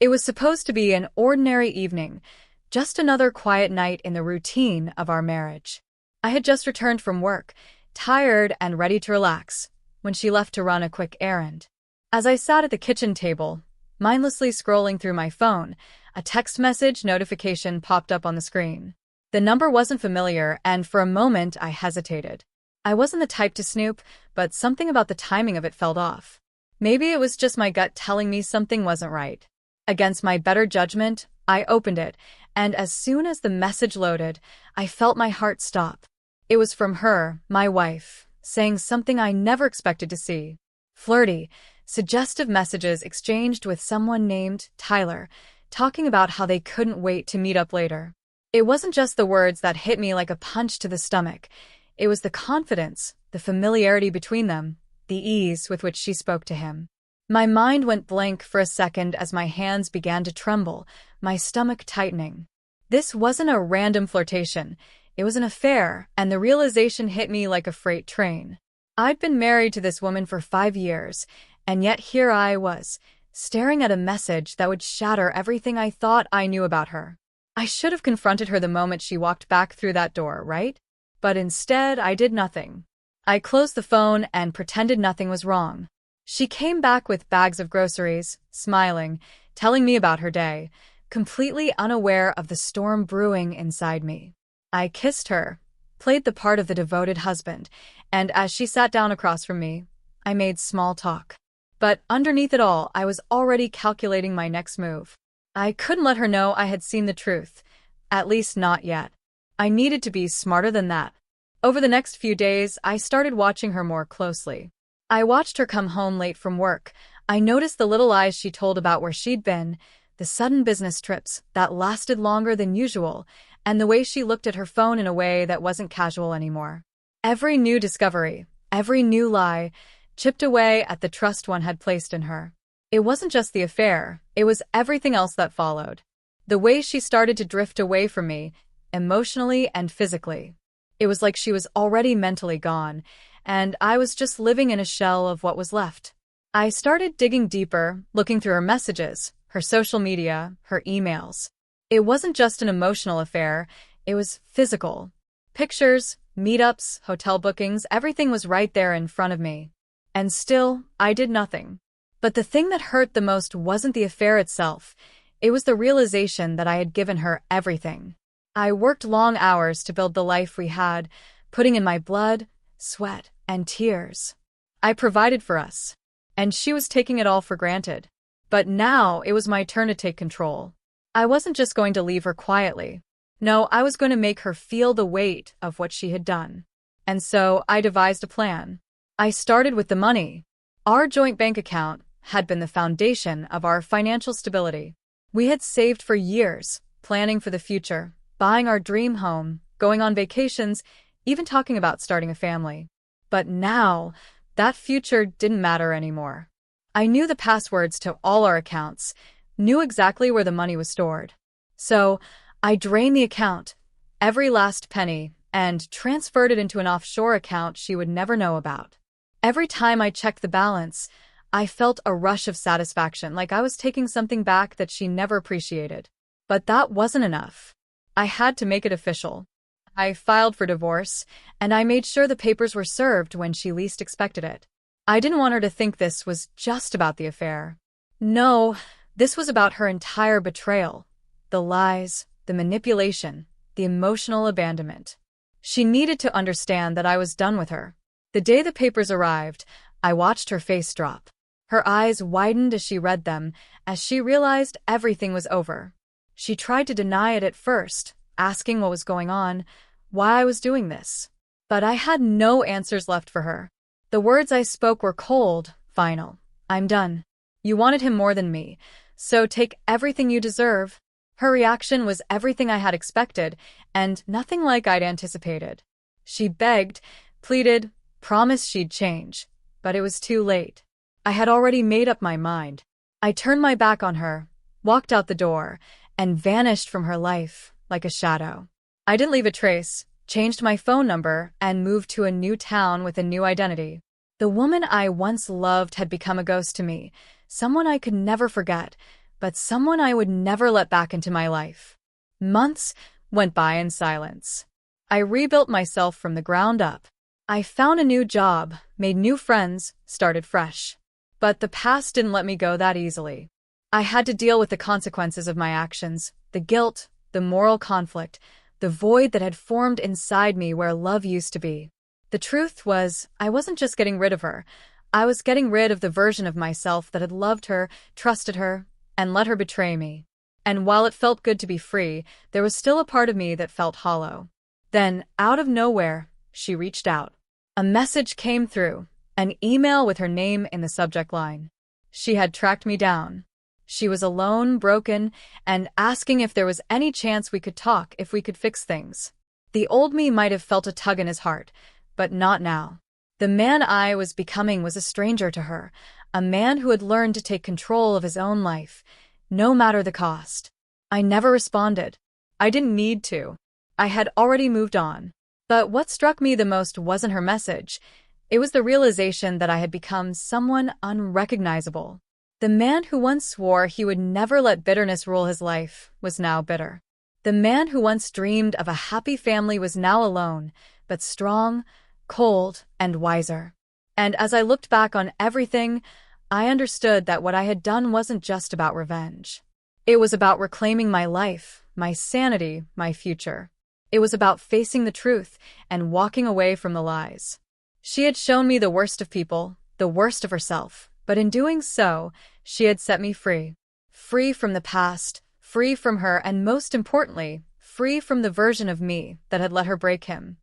It was supposed to be an ordinary evening, just another quiet night in the routine of our marriage. I had just returned from work, tired and ready to relax, when she left to run a quick errand. As I sat at the kitchen table, mindlessly scrolling through my phone, a text message notification popped up on the screen. The number wasn't familiar, and for a moment I hesitated. I wasn't the type to snoop, but something about the timing of it felt off. Maybe it was just my gut telling me something wasn't right. Against my better judgment, I opened it, and as soon as the message loaded, I felt my heart stop. It was from her, my wife, saying something I never expected to see. Flirty, suggestive messages exchanged with someone named Tyler, talking about how they couldn't wait to meet up later. It wasn't just the words that hit me like a punch to the stomach. It was the confidence, the familiarity between them, the ease with which she spoke to him. My mind went blank for a second as my hands began to tremble, my stomach tightening. This wasn't a random flirtation. It was an affair, and the realization hit me like a freight train. I'd been married to this woman for 5 years, and yet here I was, staring at a message that would shatter everything I thought I knew about her. I should have confronted her the moment she walked back through that door, right? But instead, I did nothing. I closed the phone and pretended nothing was wrong. She came back with bags of groceries, smiling, telling me about her day, completely unaware of the storm brewing inside me. I kissed her, played the part of the devoted husband, and as she sat down across from me, I made small talk. But underneath it all, I was already calculating my next move. I couldn't let her know I had seen the truth, at least not yet. I needed to be smarter than that. Over the next few days, I started watching her more closely. I watched her come home late from work. I noticed the little lies she told about where she'd been, the sudden business trips that lasted longer than usual, and the way she looked at her phone in a way that wasn't casual anymore. Every new discovery, every new lie, chipped away at the trust one had placed in her. It wasn't just the affair, it was everything else that followed. The way she started to drift away from me, emotionally and physically. It was like she was already mentally gone, and I was just living in a shell of what was left. I started digging deeper, looking through her messages, her social media, her emails. It wasn't just an emotional affair, it was physical. Pictures, meetups, hotel bookings, everything was right there in front of me. And still, I did nothing. But the thing that hurt the most wasn't the affair itself. It was the realization that I had given her everything. I worked long hours to build the life we had, putting in my blood, sweat, and tears. I provided for us, and she was taking it all for granted. But now it was my turn to take control. I wasn't just going to leave her quietly. No, I was going to make her feel the weight of what she had done. And so I devised a plan. I started with the money. Our joint bank account had been the foundation of our financial stability. We had saved for years, planning for the future, buying our dream home, going on vacations, even talking about starting a family. But now, that future didn't matter anymore. I knew the passwords to all our accounts, knew exactly where the money was stored. So, I drained the account, every last penny, and transferred it into an offshore account she would never know about. Every time I checked the balance, I felt a rush of satisfaction, like I was taking something back that she never appreciated. But that wasn't enough. I had to make it official. I filed for divorce, and I made sure the papers were served when she least expected it. I didn't want her to think this was just about the affair. No, this was about her entire betrayal. The lies, the manipulation, the emotional abandonment. She needed to understand that I was done with her. The day the papers arrived, I watched her face drop. Her eyes widened as she read them, as she realized everything was over. She tried to deny it at first, asking what was going on, why I was doing this. But I had no answers left for her. The words I spoke were cold, final. I'm done. You wanted him more than me, so take everything you deserve. Her reaction was everything I had expected, and nothing like I'd anticipated. She begged, pleaded, promised she'd change, but it was too late. I had already made up my mind. I turned my back on her, walked out the door, and vanished from her life like a shadow. I didn't leave a trace, changed my phone number, and moved to a new town with a new identity. The woman I once loved had become a ghost to me, someone I could never forget, but someone I would never let back into my life. Months went by in silence. I rebuilt myself from the ground up. I found a new job, made new friends, started fresh. But the past didn't let me go that easily. I had to deal with the consequences of my actions, the guilt, the moral conflict, the void that had formed inside me where love used to be. The truth was, I wasn't just getting rid of her. I was getting rid of the version of myself that had loved her, trusted her, and let her betray me. And while it felt good to be free, there was still a part of me that felt hollow. Then, out of nowhere, she reached out. A message came through, an email with her name in the subject line. She had tracked me down. She was alone, broken, and asking if there was any chance we could talk, if we could fix things. The old me might have felt a tug in his heart, but not now. The man I was becoming was a stranger to her, a man who had learned to take control of his own life, no matter the cost. I never responded. I didn't need to. I had already moved on. But what struck me the most wasn't her message. It was the realization that I had become someone unrecognizable. The man who once swore he would never let bitterness rule his life was now bitter. The man who once dreamed of a happy family was now alone, but strong, cold, and wiser. And as I looked back on everything, I understood that what I had done wasn't just about revenge. It was about reclaiming my life, my sanity, my future. It was about facing the truth and walking away from the lies. She had shown me the worst of people, the worst of herself, but in doing so, she had set me free. Free from the past, free from her, and most importantly, free from the version of me that had let her break him.